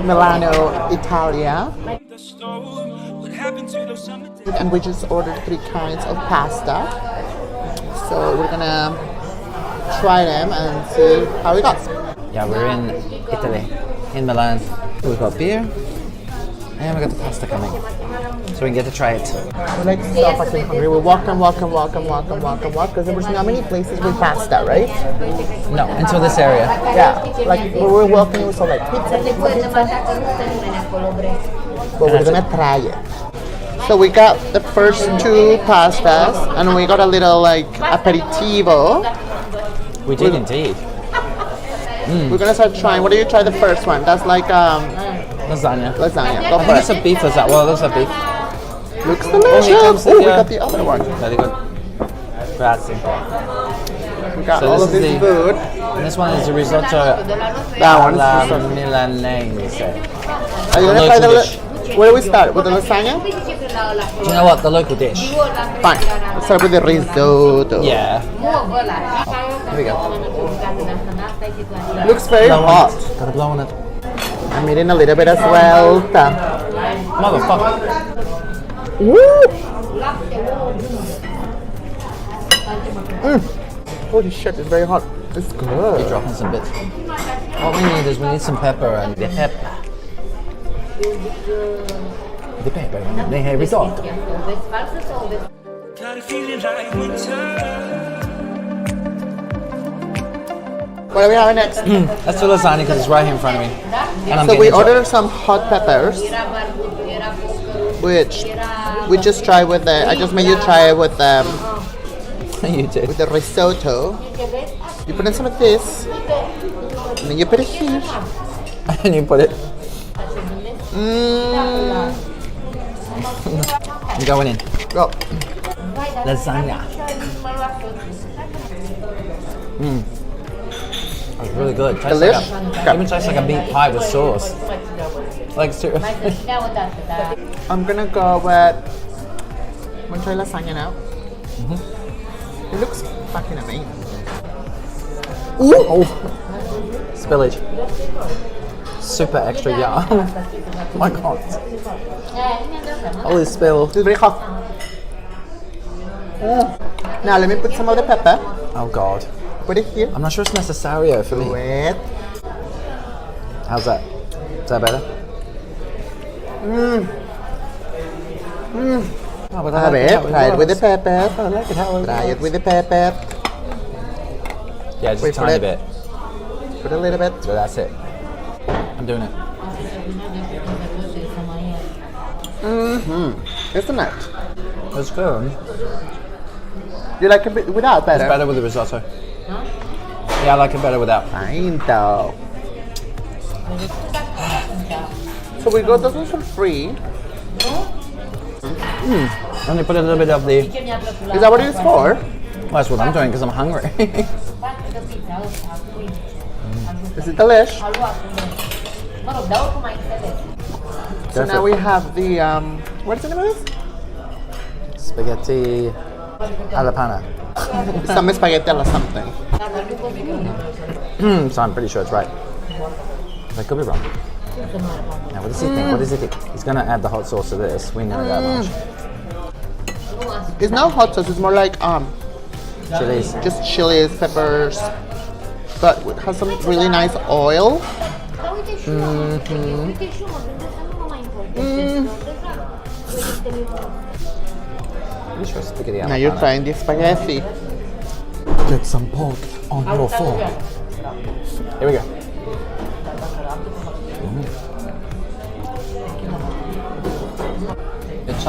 Milano, Italia. And we just ordered 3 kinds of pasta. So we're gonna try them and see how it goes. Yeah, we're in Italy, in Milan. We've got beer and we got the pasta coming. So we can get to try it. We're like so fucking hungry. We walk because there was not many places with pasta, right? No, until this area. Yeah, like we were walking, we saw like pizza. But we're gonna try it. So we got the first 2 pastas and we got a little like aperitivo. We did indeed. We're gonna start trying. What do you try the first one? That's like Lasagna. lasagna. Go I for think it. it's a beef lasagna. Well, it looks like beef. Looks here delicious. comes Oh, we the, got the other one. Very good. Grazie. We got So all this of is this the- food. And this one is a risotto That one alla is risotto. Milanese. Are you gonna local try the? dish. Where do we start? With the lasagna? Do you know what? The local dish. Fine. Let's start with the risotto. Yeah. Here we go. Looks very hot. Gotta blow on it. I'm eating a little bit as well. Motherfucker. Woo! Holy shit, it's very hot. It's You're good. dropping some bits. What we need is we need some pepper and the pepper. The pepper. The risotto. What are we having next? That's the lasagna because it's right here in front of me. And I'm So getting we it. ordered some hot peppers, which we just tried with the. I just made you try it with You did. the risotto. You put in some of this, and then you put it here. And you put it. I'm going in. Go. Lasagna. That was really good. Tastes Delish? like even tastes like a meat pie with sauce. Like seriously. I'm gonna go with. I'm gonna try lasagna now. It looks fucking amazing. Ooh! Oh, spillage. Super extra yum. Oh my god. Holy spill. It's very hot. Now let me put some of the pepper. Oh god. Put it here. I'm not sure it's necessario for me. Wait. How's that? Is that better? Oh, but I A like ver, how try it with the works. pepper. I like it how it Try it works. with the pepper. Yeah, just Wait a for tiny it. bit. Put a little bit. So that's it. I'm doing it. Isn't it? It's good. You like it without better? It's better with the risotto. Yeah, I like it better without. Fine though. So we got those ones for free. And they put a little bit of the. Is that what it is for? Well, that's what I'm doing because I'm hungry. Is it delish? So now we have the what's the name of this? Spaghetti alla panna. Some spaghetti or something. So I'm pretty sure it's right. I could be wrong. Now, what does he think? What does he think? He's gonna add the hot sauce to this. We know that much. It's not hot sauce. It's more like Chilies. just chilies, peppers, but it has some really nice oil. Pretty sure it's spaghetti alla Now you're panna. trying the spaghetti. Get some pork on your fork. Here we go. It's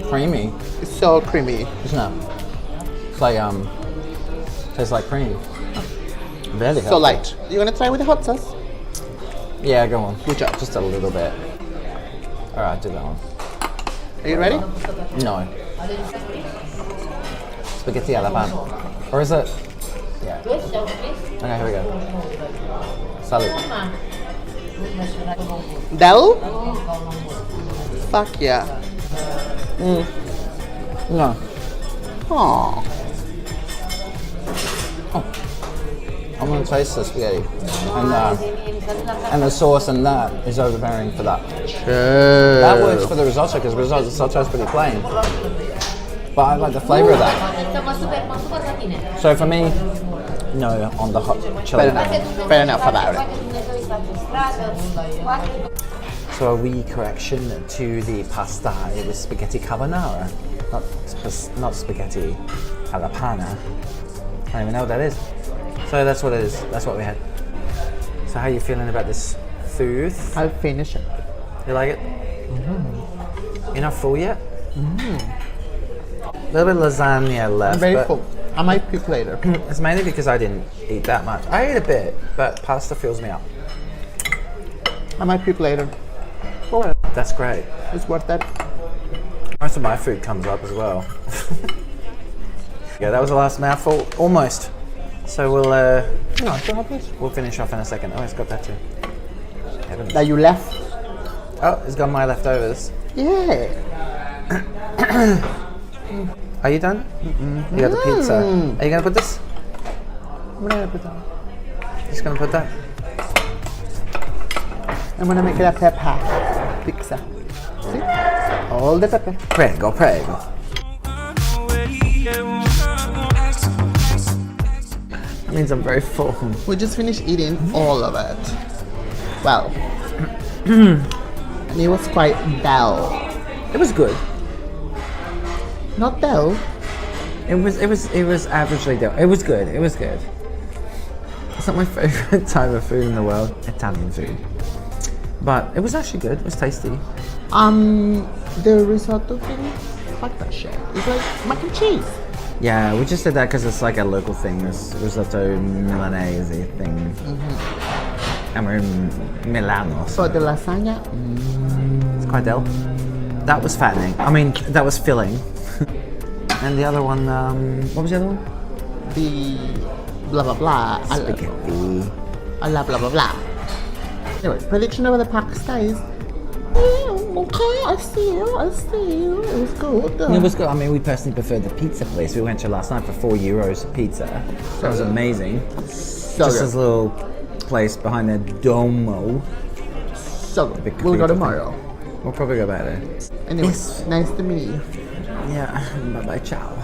creamy, It's so creamy. isn't it? It's like tastes like cream. Very So healthy. light. You gonna try with the hot sauce? Yeah, go on. Good job. Just a little bit. All right, do that one. Are you ready? No. Spaghetti alla panna. Or is it? Yeah. Okay, here we go. Salud. Del? Fuck yeah. No. Aww. I'm gonna taste the spaghetti, and the sauce and that is overbearing for that. That works for the risotto because risotto is pretty plain, but I like the flavor of that. So for me, no on the hot chili. Fair enough about it. So a wee correction to the pasta. It was spaghetti carbonara, not spaghetti alla panna. I don't even know what that is. So that's what it is. That's what we had. So how are you feeling about this food? I'll finish it. You like it? Mm-hmm. You're not full yet? Mm-hmm. A little bit of lasagna left. I'm very full. I might puke later. It's mainly because I didn't eat that much. I ate a bit, but pasta fills me up. I might puke later. Well, that's great. It's worth it. Most of my food comes up as well. Yeah, that was the last mouthful, almost. So we'll finish off in a second. Oh, it's got that too. Heavens. That you left? Oh, it's got my leftovers. Yeah. Are you done? Mm-hmm. You got the pizza. Are you gonna put this? I'm gonna put that. Just gonna put that. I'm gonna make it a pepper pizza. See? All the pepper. Prego, prego. That means I'm very full. We just finished eating all of it. Well, and it was quite dull. It was good. Not dull. It was averagely dull. It was good. It was good. It's not my favorite type of food in the world, Italian food. But it was actually good. It was tasty. The risotto thing, fuck that shit. It's like mac and cheese. Yeah, we just did that because it's like a local thing. This risotto Milanese thing. Mm-hmm. And we're in Milan. So But the lasagna, it's quite dull. That was fattening. I mean, that was filling. And the other one, what was the other one? the blah blah blah. Spaghetti. Blah blah blah blah. Anyway, prediction over the pasta is. Yeah, okay, I see you. It was good. It was good. I mean, we personally preferred the pizza place we went to last night for €4 pizza. That was amazing. So Just good. this little place behind the Duomo. So good. We'll go tomorrow. We'll probably go back there. Anyway, Yes. nice to meet you. Yeah, bye bye, ciao.